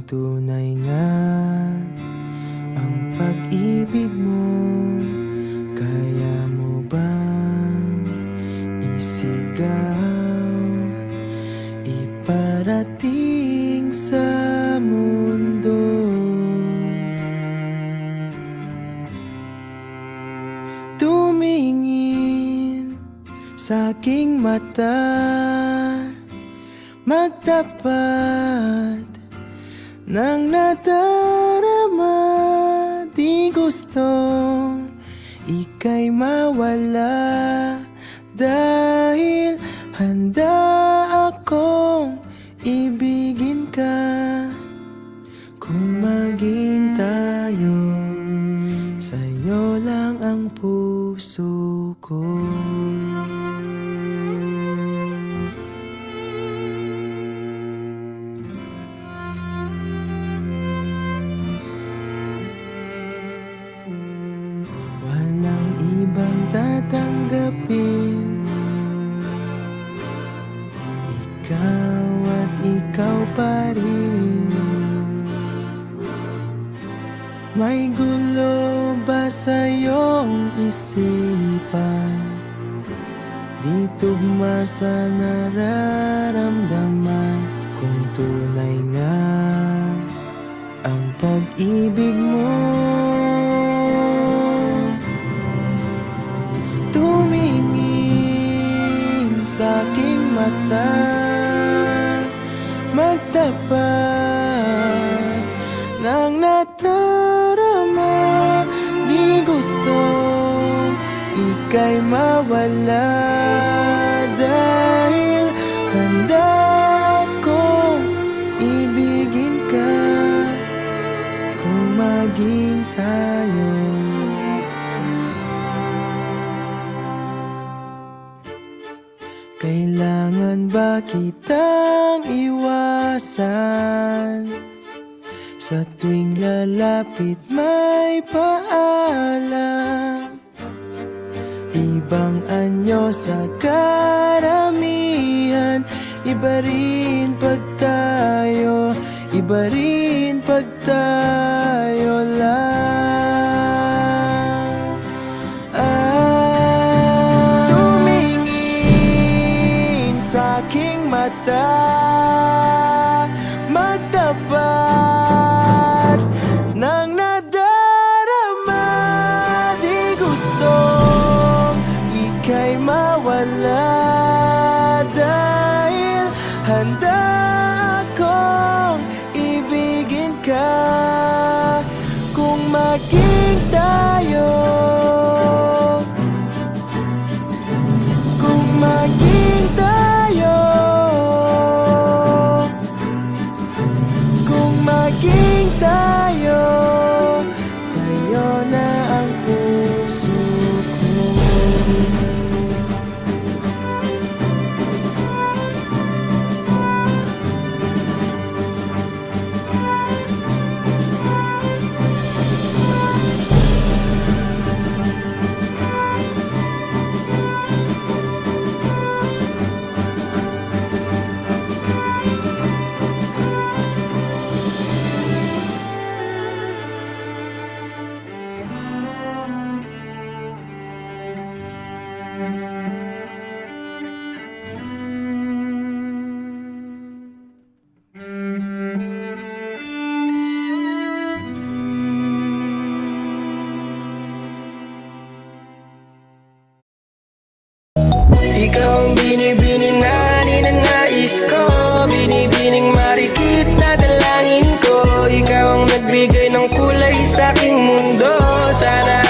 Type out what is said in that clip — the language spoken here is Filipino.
tunay nga ang pag-ibig mo, kaya mo bang isigaw, iparating sa mundo? Tumingin sa aking mata, magtapat ng nadarama. Di gustong ika'y mawala, dahil handa akong ibigin ka. Kung maging tayo, sa'yo lang ang puso ko. Walang ibang tatanggapin, ikaw at ikaw pa rin. May gulo ba sa iyong isipan? Di tugma sa nararamdaman. Kung tunay nga ang pag-ibig mo, tumingin sa aking mata, magtapat ng nadarama. Di gusto ika'y mawala, dahil handa akong ibigin ka. Kung maging tayo, kailangan ba kitang iwasan? Sa tuwing lalapit may paalam, ibang anyo sa karamihan. Iba rin pag tayo, iba rin pag tayo lang. Tumingin sa aking mata, magtapat ng nadarama. Di gustong ika'y mawala, dahil handa akong ibigin ka. Kung maging tayo, kung maging tayo, kung maging tayo, sa'yo na ang puso ko. Ikaw ang binibining na ninanais ko, binibining marikit na dalangin ko. Ikaw ang nagbigay ng kulay sa aking mundo. Sana